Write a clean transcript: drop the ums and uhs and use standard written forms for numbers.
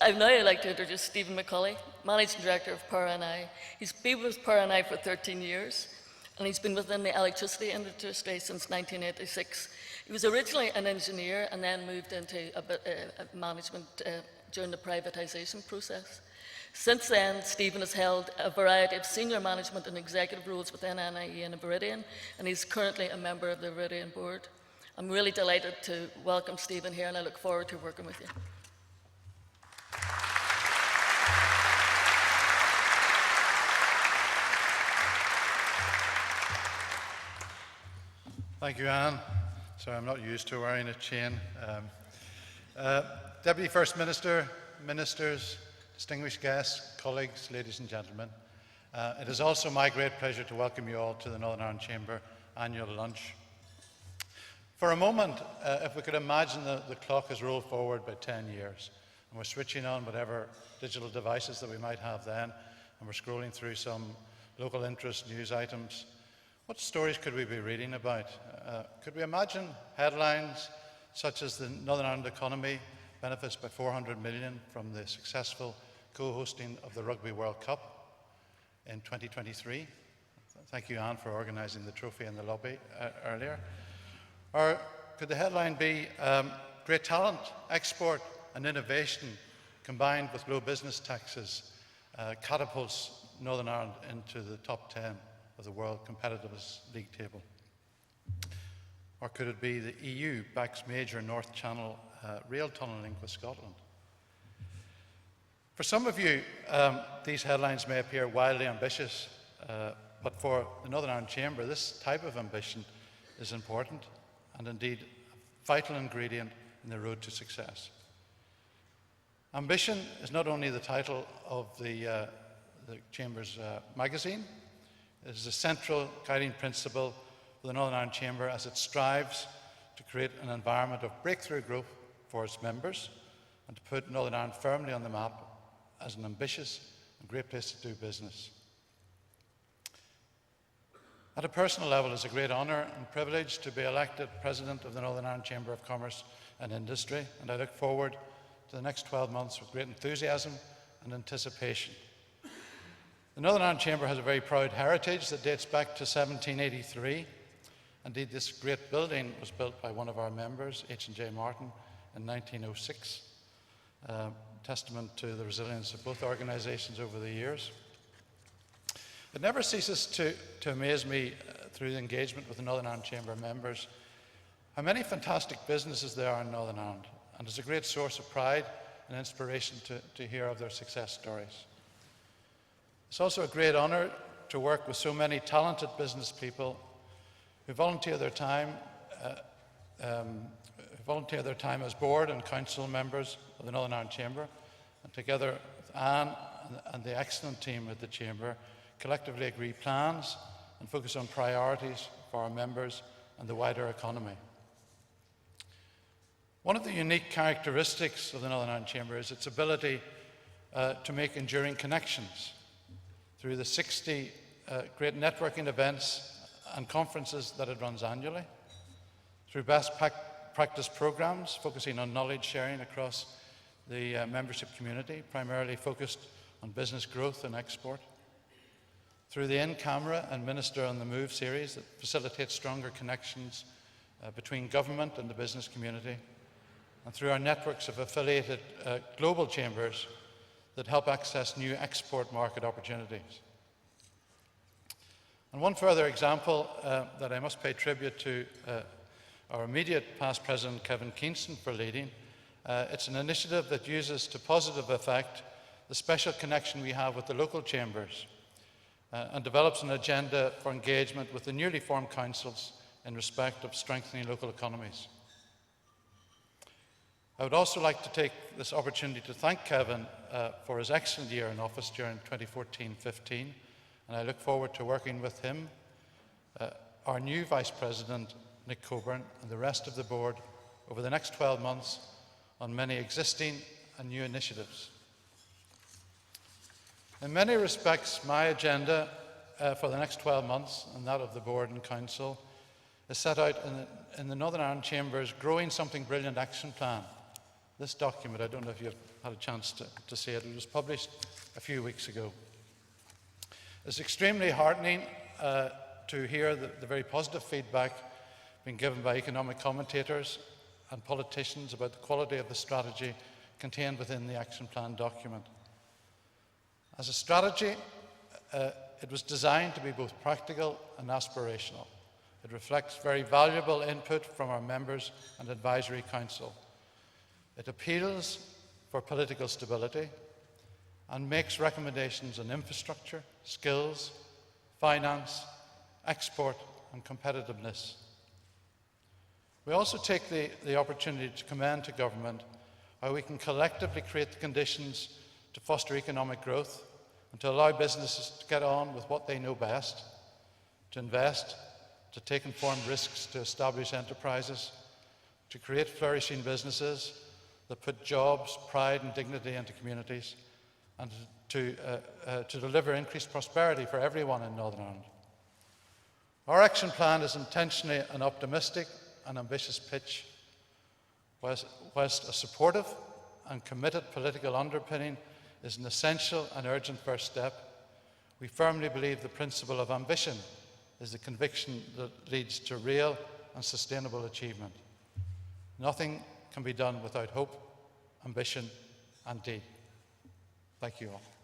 I'd now like to introduce Stephen McCully, Managing Director of Power NI. He's been with Power NI for 13 years, and he's been within the electricity industry since 1986. He was originally an engineer and then moved into management during the privatisation process. Since then, Stephen has held a variety of senior management and executive roles within NIE and Viridian, and he's currently a member of the Viridian board. I'm really delighted to welcome Stephen here, and I look forward to working with you. Thank you, Anne. Sorry, I'm not used to wearing a chain. Deputy First Minister, Ministers, distinguished guests, colleagues, ladies and gentlemen, it is also my great pleasure to welcome you all to the Northern Ireland Chamber annual lunch. For a moment, if we could imagine the clock has rolled forward by 10 years, and we're switching on whatever digital devices that we might have then, and we're scrolling through some local interest news items, what stories could we be reading about? Could we imagine headlines such as the Northern Ireland economy benefits by 400 million from the successful co-hosting of the Rugby World Cup in 2023? Thank you, Anne, for organising the trophy in the lobby earlier. Or could the headline be great talent, export and innovation combined with low business taxes catapults Northern Ireland into the top 10 of the World Competitiveness League table? Or could it be the EU backs major North Channel rail tunnelling with Scotland? For some of you, these headlines may appear wildly ambitious, but for the Northern Ireland Chamber, this type of ambition is important and indeed a vital ingredient in the road to success. Ambition is not only the title of the Chamber's magazine, it is a central guiding principle for the Northern Ireland Chamber as it strives to create an environment of breakthrough growth for its members and to put Northern Ireland firmly on the map as an ambitious and great place to do business. At a personal level, it's a great honour and privilege to be elected President of the Northern Ireland Chamber of Commerce and Industry, and I look forward to the next 12 months with great enthusiasm and anticipation. The Northern Ireland Chamber has a very proud heritage that dates back to 1783. Indeed, this great building was built by one of our members, H&J Martin, in 1906, testament to the resilience of both organisations over the years. It never ceases to amaze me through the engagement with the Northern Ireland Chamber members how many fantastic businesses there are in Northern Ireland, and it's a great source of pride and inspiration to hear of their success stories. It's also a great honour to work with so many talented business people who volunteer their time as board and council members of the Northern Ireland Chamber, and together with Anne and the excellent team at the Chamber, collectively agree plans and focus on priorities for our members and the wider economy. One of the unique characteristics of the Northern Ireland Chamber is its ability to make enduring connections through the 60 great networking events and conferences that it runs annually, through best practice programs focusing on knowledge sharing across the membership community, primarily focused on business growth and export, through the In-Camera and Minister on the Move series that facilitates stronger connections between government and the business community, and through our networks of affiliated global chambers that help access new export market opportunities. And one further example that I must pay tribute to our immediate past President Kevin Kingston for leading. It's an initiative that uses to positive effect the special connection we have with the local chambers and develops an agenda for engagement with the newly formed councils in respect of strengthening local economies. I would also like to take this opportunity to thank Kevin for his excellent year in office during 2014-15, and I look forward to working with him, our new Vice President, Nick Coburn, and the rest of the board over the next 12 months on many existing and new initiatives. In many respects, my agenda for the next 12 months, and that of the board and council, is set out in the Northern Ireland Chamber's Growing Something Brilliant action plan, This document, I don't know if you've had a chance to see it, it was published a few weeks ago. It's extremely heartening to hear the very positive feedback being given by economic commentators and politicians about the quality of the strategy contained within the Action Plan document. As a strategy, it was designed to be both practical and aspirational. It reflects very valuable input from our members and advisory council. It appeals for political stability and makes recommendations on infrastructure, skills, finance, export and competitiveness. We also take the opportunity to commend to government how we can collectively create the conditions to foster economic growth and to allow businesses to get on with what they know best, to invest, to take informed risks, to establish enterprises, to create flourishing businesses that put jobs, pride and dignity into communities, and to deliver increased prosperity for everyone in Northern Ireland. Our action plan is intentionally an optimistic and ambitious pitch, whilst a supportive and committed political underpinning is an essential and urgent first step. We firmly believe the principle of ambition is the conviction that leads to real and sustainable achievement. Nothing can be done without hope, ambition and deed. Thank you all.